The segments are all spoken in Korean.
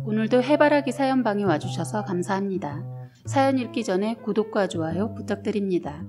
오늘도 해바라기 사연방에 와주셔서 감사합니다. 사연 읽기 전에 구독과 좋아요 부탁드립니다.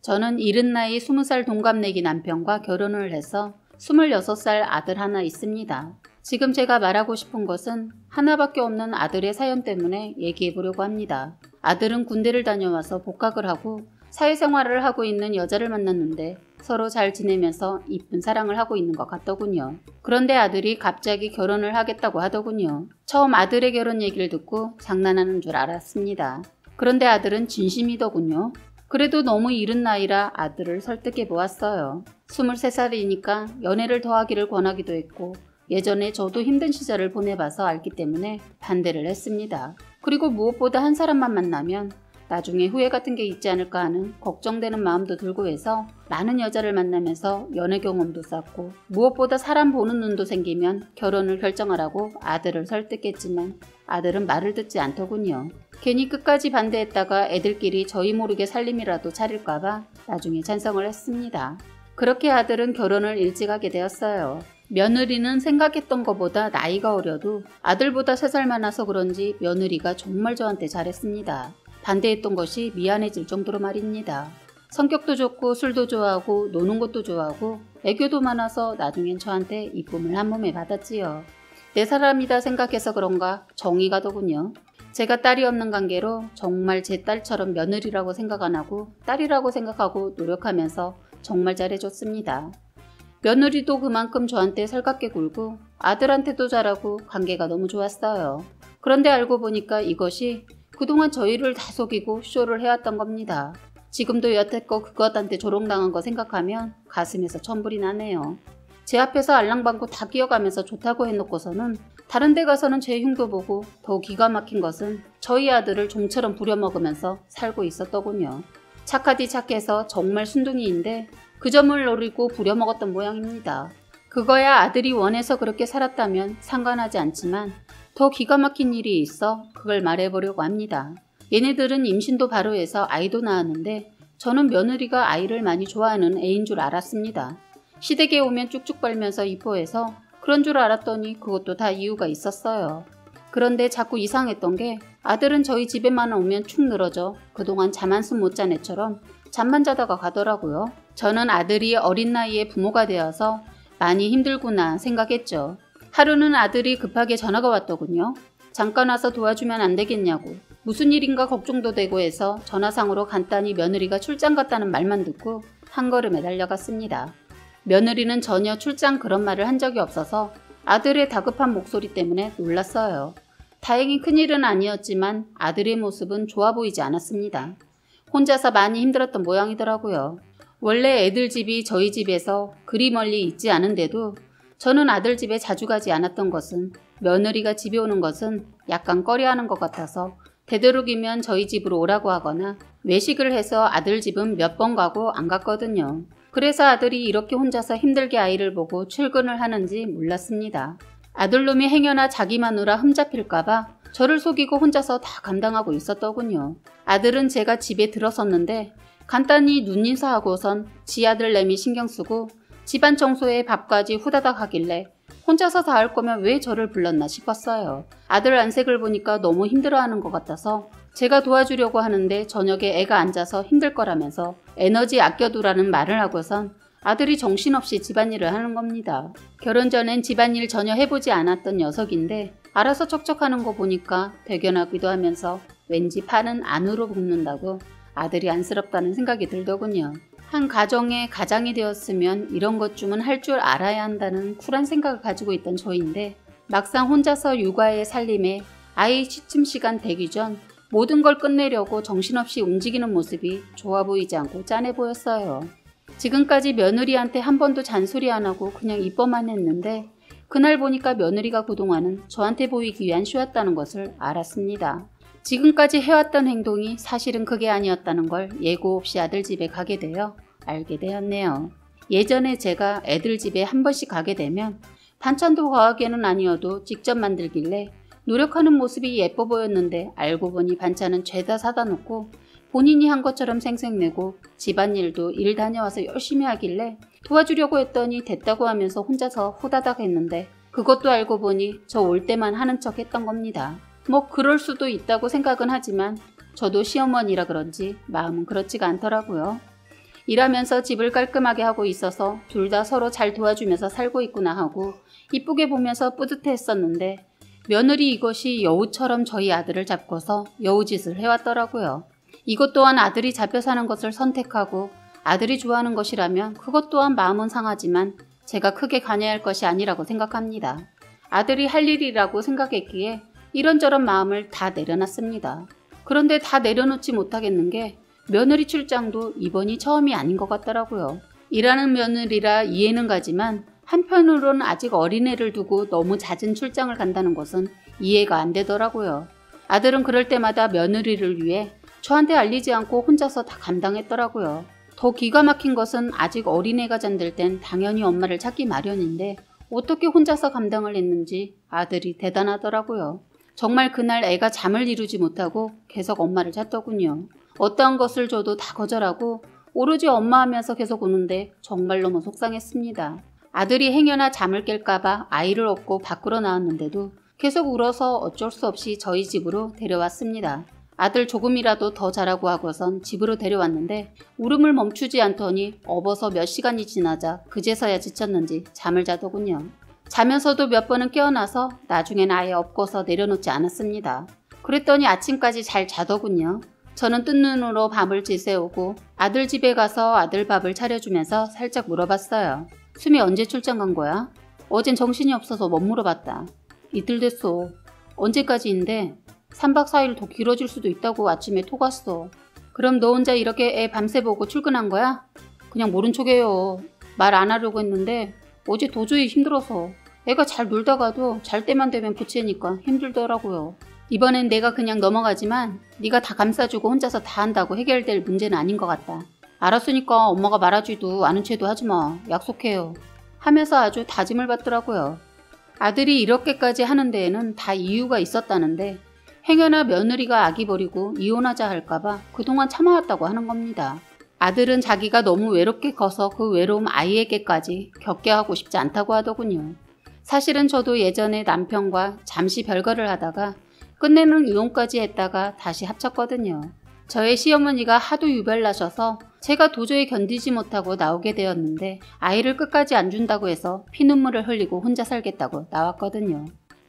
저는 이른 나이 20살 동갑내기 남편과 결혼을 해서 26살 아들 하나 있습니다. 지금 제가 말하고 싶은 것은 하나밖에 없는 아들의 사연 때문에 얘기해 보려고 합니다. 아들은 군대를 다녀와서 복학을 하고 사회생활을 하고 있는 여자를 만났는데 서로 잘 지내면서 이쁜 사랑을 하고 있는 것 같더군요. 그런데 아들이 갑자기 결혼을 하겠다고 하더군요. 처음 아들의 결혼 얘기를 듣고 장난하는 줄 알았습니다. 그런데 아들은 진심이더군요. 그래도 너무 이른 나이라 아들을 설득해 보았어요. 23살이니까 연애를 더 하기를 권하기도 했고 예전에 저도 힘든 시절을 보내봐서 알기 때문에 반대를 했습니다. 그리고 무엇보다 한 사람만 만나면 나중에 후회 같은 게 있지 않을까 하는 걱정되는 마음도 들고 해서 많은 여자를 만나면서 연애 경험도 쌓고 무엇보다 사람 보는 눈도 생기면 결혼을 결정하라고 아들을 설득했지만 아들은 말을 듣지 않더군요. 괜히 끝까지 반대했다가 애들끼리 저희 모르게 살림이라도 차릴까봐 나중에 찬성을 했습니다. 그렇게 아들은 결혼을 일찍 하게 되었어요. 며느리는 생각했던 것보다 나이가 어려도 아들보다 3살 많아서 그런지 며느리가 정말 저한테 잘했습니다. 반대했던 것이 미안해질 정도로 말입니다. 성격도 좋고 술도 좋아하고 노는 것도 좋아하고 애교도 많아서 나중엔 저한테 이쁨을 한 몸에 받았지요. 내 사람이다 생각해서 그런가 정이 가더군요. 제가 딸이 없는 관계로 정말 제 딸처럼 며느리라고 생각 안 하고 딸이라고 생각하고 노력하면서 정말 잘해줬습니다. 며느리도 그만큼 저한테 살갑게 굴고 아들한테도 잘하고 관계가 너무 좋았어요. 그런데 알고 보니까 이것이 그동안 저희를 다 속이고 쇼를 해왔던 겁니다. 지금도 여태껏 그것한테 조롱당한 거 생각하면 가슴에서 천불이 나네요. 제 앞에서 알랑방구 다 끼어가면서 좋다고 해놓고서는 다른 데 가서는 제 흉도 보고 더 기가 막힌 것은 저희 아들을 종처럼 부려먹으면서 살고 있었더군요. 착하디 착해서 정말 순둥이인데 그 점을 노리고 부려먹었던 모양입니다. 그거야 아들이 원해서 그렇게 살았다면 상관하지 않지만 더 기가 막힌 일이 있어 그걸 말해보려고 합니다. 얘네들은 임신도 바로 해서 아이도 낳았는데 저는 며느리가 아이를 많이 좋아하는 애인 줄 알았습니다. 시댁에 오면 쭉쭉 빨면서 이뻐해서 그런 줄 알았더니 그것도 다 이유가 있었어요. 그런데 자꾸 이상했던 게 아들은 저희 집에만 오면 축 늘어져 그동안 잠 한숨 못 잔 애처럼 잠만 자다가 가더라고요. 저는 아들이 어린 나이에 부모가 되어서 많이 힘들구나 생각했죠. 하루는 아들이 급하게 전화가 왔더군요. 잠깐 와서 도와주면 안 되겠냐고. 무슨 일인가 걱정도 되고 해서 전화상으로 간단히 며느리가 출장 갔다는 말만 듣고 한 걸음에 달려갔습니다. 며느리는 전혀 출장 그런 말을 한 적이 없어서 아들의 다급한 목소리 때문에 놀랐어요. 다행히 큰일은 아니었지만 아들의 모습은 좋아 보이지 않았습니다. 혼자서 많이 힘들었던 모양이더라고요. 원래 애들 집이 저희 집에서 그리 멀리 있지 않은데도 저는 아들 집에 자주 가지 않았던 것은 며느리가 집에 오는 것은 약간 꺼려하는 것 같아서 되도록이면 저희 집으로 오라고 하거나 외식을 해서 아들 집은 몇 번 가고 안 갔거든요. 그래서 아들이 이렇게 혼자서 힘들게 아이를 보고 출근을 하는지 몰랐습니다. 아들놈이 행여나 자기 마누라 흠잡힐까봐 저를 속이고 혼자서 다 감당하고 있었더군요. 아들은 제가 집에 들어섰는데 간단히 눈인사하고선 지 아들내미 신경쓰고 집안 청소에 밥까지 후다닥 하길래 혼자서 다 할 거면 왜 저를 불렀나 싶었어요. 아들 안색을 보니까 너무 힘들어하는 것 같아서 제가 도와주려고 하는데 저녁에 애가 앉아서 힘들 거라면서 에너지 아껴두라는 말을 하고선 아들이 정신없이 집안일을 하는 겁니다. 결혼 전엔 집안일 전혀 해보지 않았던 녀석인데 알아서 척척하는 거 보니까 대견하기도 하면서 왠지 팔은 안으로 굽는다고 아들이 안쓰럽다는 생각이 들더군요. 한 가정의 가장이 되었으면 이런 것쯤은 할 줄 알아야 한다는 쿨한 생각을 가지고 있던 저인데 막상 혼자서 육아의 살림에 아이 취침 시간 되기 전 모든 걸 끝내려고 정신없이 움직이는 모습이 좋아 보이지 않고 짠해 보였어요. 지금까지 며느리한테 한 번도 잔소리 안 하고 그냥 이뻐만 했는데 그날 보니까 며느리가 그동안은 저한테 보이기 위한 쇼였다는 것을 알았습니다. 지금까지 해왔던 행동이 사실은 그게 아니었다는 걸 예고 없이 아들 집에 가게 되어 알게 되었네요. 예전에 제가 애들 집에 한 번씩 가게 되면 반찬도 과하게는 아니어도 직접 만들길래 노력하는 모습이 예뻐 보였는데 알고 보니 반찬은 죄다 사다 놓고 본인이 한 것처럼 생색내고 집안일도 일 다녀와서 열심히 하길래 도와주려고 했더니 됐다고 하면서 혼자서 후다닥 했는데 그것도 알고 보니 저 올 때만 하는 척 했던 겁니다. 뭐 그럴 수도 있다고 생각은 하지만 저도 시어머니라 그런지 마음은 그렇지가 않더라고요. 일하면서 집을 깔끔하게 하고 있어서 둘 다 서로 잘 도와주면서 살고 있구나 하고 이쁘게 보면서 뿌듯해했었는데 며느리 이것이 여우처럼 저희 아들을 잡고서 여우짓을 해왔더라고요. 이것 또한 아들이 잡혀 사는 것을 선택하고 아들이 좋아하는 것이라면 그것 또한 마음은 상하지만 제가 크게 관여할 것이 아니라고 생각합니다. 아들이 할 일이라고 생각했기에 이런저런 마음을 다 내려놨습니다. 그런데 다 내려놓지 못하겠는 게 며느리 출장도 이번이 처음이 아닌 것 같더라고요. 일하는 며느리라 이해는 가지만 한편으로는 아직 어린애를 두고 너무 잦은 출장을 간다는 것은 이해가 안 되더라고요. 아들은 그럴 때마다 며느리를 위해 저한테 알리지 않고 혼자서 다 감당했더라고요. 더 기가 막힌 것은 아직 어린애가 잠들 땐 당연히 엄마를 찾기 마련인데 어떻게 혼자서 감당을 했는지 아들이 대단하더라고요. 정말 그날 애가 잠을 이루지 못하고 계속 엄마를 찾더군요. 어떠한 것을 줘도 다 거절하고 오로지 엄마 하면서 계속 우는데 정말 너무 속상했습니다. 아들이 행여나 잠을 깰까봐 아이를 업고 밖으로 나왔는데도 계속 울어서 어쩔 수 없이 저희 집으로 데려왔습니다. 아들 조금이라도 더 자라고 하고선 집으로 데려왔는데 울음을 멈추지 않더니 업어서 몇 시간이 지나자 그제서야 지쳤는지 잠을 자더군요. 자면서도 몇 번은 깨어나서 나중엔 아예 업고서 내려놓지 않았습니다. 그랬더니 아침까지 잘 자더군요. 저는 뜬 눈으로 밥을 지새우고 아들 집에 가서 아들 밥을 차려주면서 살짝 물어봤어요. 수미 언제 출장 간 거야? 어젠 정신이 없어서 못 물어봤다. 이틀 됐어. 언제까지인데? 3박 4일 더 길어질 수도 있다고 아침에 톡 왔어. 그럼 너 혼자 이렇게 애 밤새 보고 출근한 거야? 그냥 모른 척해요. 말 안 하려고 했는데 어제 도저히 힘들어서. 애가 잘 놀다가도 잘 때만 되면 부채니까 힘들더라고요. 이번엔 내가 그냥 넘어가지만 네가 다 감싸주고 혼자서 다 한다고 해결될 문제는 아닌 것 같다. 알았으니까 엄마가 말하지도 않은 채도 하지마. 약속해요. 하면서 아주 다짐을 받더라고요. 아들이 이렇게까지 하는 데에는 다 이유가 있었다는데 행여나 며느리가 아기 버리고 이혼하자 할까봐 그동안 참아왔다고 하는 겁니다. 아들은 자기가 너무 외롭게 커서 그 외로움 아이에게까지 겪게 하고 싶지 않다고 하더군요. 사실은 저도 예전에 남편과 잠시 별거를 하다가 끝내는 이혼까지 했다가 다시 합쳤거든요. 저의 시어머니가 하도 유별나셔서 제가 도저히 견디지 못하고 나오게 되었는데 아이를 끝까지 안 준다고 해서 피눈물을 흘리고 혼자 살겠다고 나왔거든요.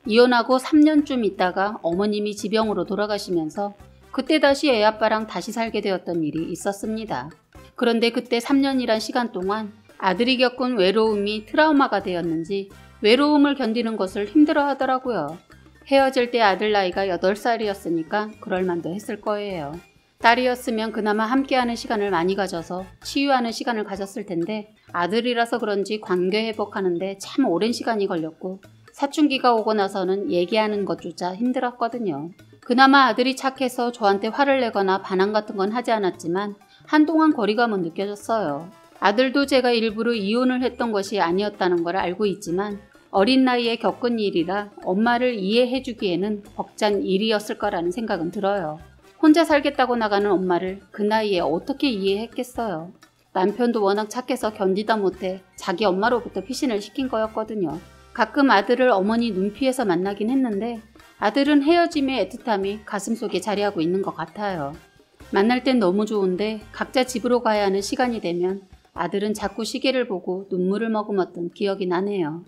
이혼하고 3년쯤 있다가 어머님이 지병으로 돌아가시면서 그때 다시 애아빠랑 다시 살게 되었던 일이 있었습니다. 그런데 그때 3년이란 시간 동안 아들이 겪은 외로움이 트라우마가 되었는지 외로움을 견디는 것을 힘들어 하더라고요. 헤어질 때 아들 나이가 8살이었으니까 그럴만도 했을 거예요. 딸이었으면 그나마 함께하는 시간을 많이 가져서 치유하는 시간을 가졌을 텐데 아들이라서 그런지 관계 회복하는데 참 오랜 시간이 걸렸고 사춘기가 오고 나서는 얘기하는 것조차 힘들었거든요. 그나마 아들이 착해서 저한테 화를 내거나 반항 같은 건 하지 않았지만 한동안 거리감은 느껴졌어요. 아들도 제가 일부러 이혼을 했던 것이 아니었다는 걸 알고 있지만 어린 나이에 겪은 일이라 엄마를 이해해주기에는 벅찬 일이었을 거라는 생각은 들어요. 혼자 살겠다고 나가는 엄마를 그 나이에 어떻게 이해했겠어요. 남편도 워낙 착해서 견디다 못해 자기 엄마로부터 피신을 시킨 거였거든요. 가끔 아들을 어머니 눈피해서 만나긴 했는데 아들은 헤어짐의 애틋함이 가슴속에 자리하고 있는 것 같아요. 만날 땐 너무 좋은데 각자 집으로 가야 하는 시간이 되면 아들은 자꾸 시계를 보고 눈물을 머금었던 기억이 나네요.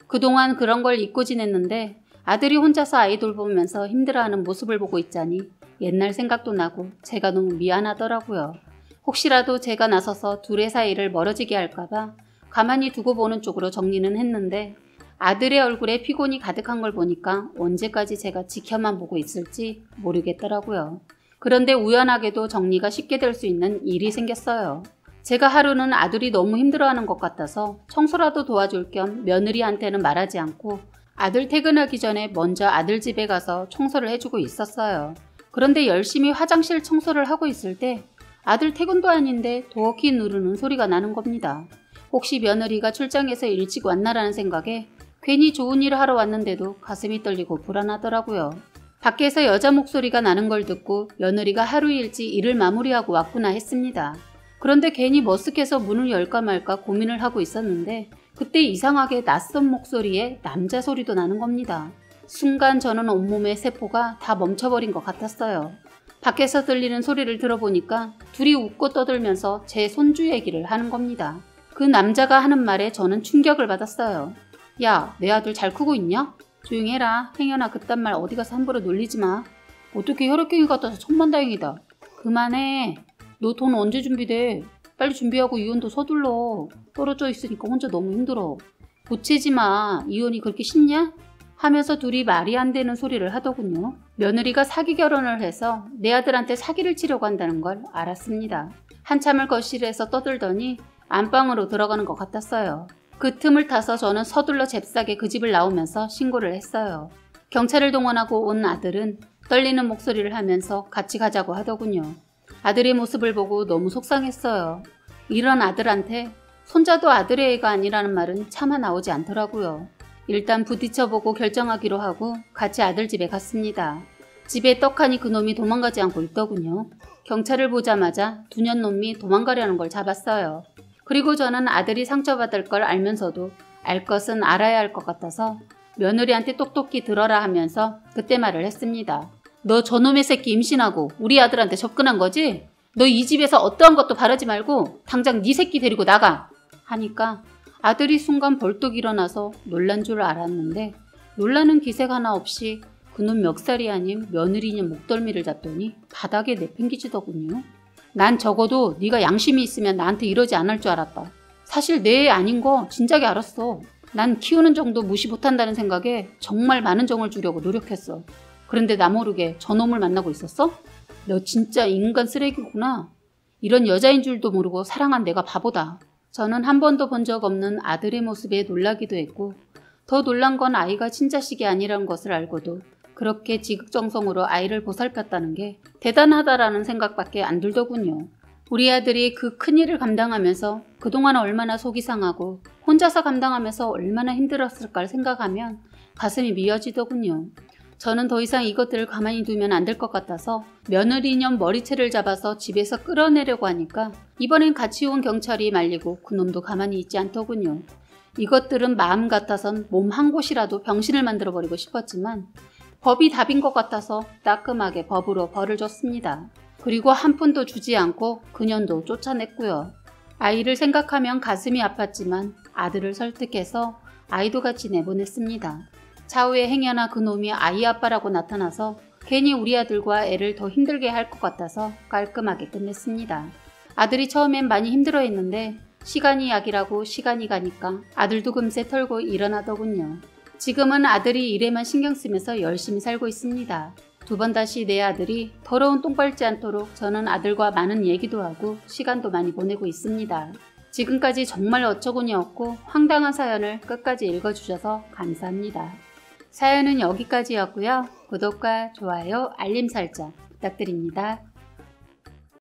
그동안 그런 걸 잊고 지냈는데 아들이 혼자서 아이 돌보면서 힘들어하는 모습을 보고 있자니 옛날 생각도 나고 제가 너무 미안하더라고요. 혹시라도 제가 나서서 둘의 사이를 멀어지게 할까봐 가만히 두고 보는 쪽으로 정리는 했는데 아들의 얼굴에 피곤이 가득한 걸 보니까 언제까지 제가 지켜만 보고 있을지 모르겠더라고요. 그런데 우연하게도 정리가 쉽게 될 수 있는 일이 생겼어요. 제가 하루는 아들이 너무 힘들어하는 것 같아서 청소라도 도와줄 겸 며느리한테는 말하지 않고 아들 퇴근하기 전에 먼저 아들 집에 가서 청소를 해주고 있었어요. 그런데 열심히 화장실 청소를 하고 있을 때 아들 퇴근도 아닌데 도어키 누르는 소리가 나는 겁니다. 혹시 며느리가 출장에서 일찍 왔나라는 생각에 괜히 좋은 일을 하러 왔는데도 가슴이 떨리고 불안하더라고요. 밖에서 여자 목소리가 나는 걸 듣고 며느리가 하루 일찍 일을 마무리하고 왔구나 했습니다. 그런데 괜히 머쓱해서 문을 열까 말까 고민을 하고 있었는데 그때 이상하게 낯선 목소리에 남자 소리도 나는 겁니다. 순간 저는 온몸의 세포가 다 멈춰버린 것 같았어요. 밖에서 들리는 소리를 들어보니까 둘이 웃고 떠들면서 제 손주 얘기를 하는 겁니다. 그 남자가 하는 말에 저는 충격을 받았어요. 야, 내 아들 잘 크고 있냐? 조용히 해라. 행여나 그딴 말 어디 가서 함부로 놀리지 마. 어떻게 혈액형이 같아서 천만다행이다. 그만해. 너 돈 언제 준비돼? 빨리 준비하고 이혼도 서둘러. 떨어져 있으니까 혼자 너무 힘들어. 보채지 마. 이혼이 그렇게 쉽냐? 하면서 둘이 말이 안 되는 소리를 하더군요. 며느리가 사기 결혼을 해서 내 아들한테 사기를 치려고 한다는 걸 알았습니다. 한참을 거실에서 떠들더니 안방으로 들어가는 것 같았어요. 그 틈을 타서 저는 서둘러 잽싸게 그 집을 나오면서 신고를 했어요. 경찰을 동원하고 온 아들은 떨리는 목소리를 하면서 같이 가자고 하더군요. 아들의 모습을 보고 너무 속상했어요. 이런 아들한테 손자도 아들의 애가 아니라는 말은 차마 나오지 않더라고요. 일단 부딪혀보고 결정하기로 하고 같이 아들 집에 갔습니다. 집에 떡하니 그놈이 도망가지 않고 있더군요. 경찰을 보자마자 두년 놈이 도망가려는 걸 잡았어요. 그리고 저는 아들이 상처받을 걸 알면서도 알 것은 알아야 할 것 같아서 며느리한테 똑똑히 들어라 하면서 그때 말을 했습니다. 너 저놈의 새끼 임신하고 우리 아들한테 접근한 거지? 너 이 집에서 어떠한 것도 바라지 말고 당장 네 새끼 데리고 나가! 하니까 아들이 순간 벌떡 일어나서 놀란 줄 알았는데 놀라는 기색 하나 없이 그놈 멱살이 아닌 며느리냐 목덜미를 잡더니 바닥에 내팽개치더군요. 난 적어도 네가 양심이 있으면 나한테 이러지 않을 줄 알았다. 사실 내 애 아닌 거 진작에 알았어. 난 키우는 정도 무시 못한다는 생각에 정말 많은 정을 주려고 노력했어. 그런데 나 모르게 저놈을 만나고 있었어? 너 진짜 인간 쓰레기구나. 이런 여자인 줄도 모르고 사랑한 내가 바보다. 저는 한 번도 본 적 없는 아들의 모습에 놀라기도 했고 더 놀란 건 아이가 친자식이 아니라는 것을 알고도 그렇게 지극정성으로 아이를 보살폈다는 게 대단하다라는 생각밖에 안 들더군요. 우리 아들이 그 큰일을 감당하면서 그동안 얼마나 속이 상하고 혼자서 감당하면서 얼마나 힘들었을까 생각하면 가슴이 미어지더군요. 저는 더 이상 이것들을 가만히 두면 안 될 것 같아서 며느리년 머리채를 잡아서 집에서 끌어내려고 하니까 이번엔 같이 온 경찰이 말리고 그놈도 가만히 있지 않더군요. 이것들은 마음 같아선 몸 한 곳이라도 병신을 만들어버리고 싶었지만 법이 답인 것 같아서 따끔하게 법으로 벌을 줬습니다. 그리고 한 푼도 주지 않고 그년도 쫓아냈고요. 아이를 생각하면 가슴이 아팠지만 아들을 설득해서 아이도 같이 내보냈습니다. 차후에 행여나 그놈이 아이 아빠라고 나타나서 괜히 우리 아들과 애를 더 힘들게 할 것 같아서 깔끔하게 끝냈습니다. 아들이 처음엔 많이 힘들어했는데 시간이 약이라고 시간이 가니까 아들도 금세 털고 일어나더군요. 지금은 아들이 일에만 신경 쓰면서 열심히 살고 있습니다. 두 번 다시 내 아들이 더러운 똥 밟지 않도록 저는 아들과 많은 얘기도 하고 시간도 많이 보내고 있습니다. 지금까지 정말 어처구니 없고 황당한 사연을 끝까지 읽어주셔서 감사합니다. 사연은 여기까지였고요. 구독과 좋아요, 알림 설정 부탁드립니다.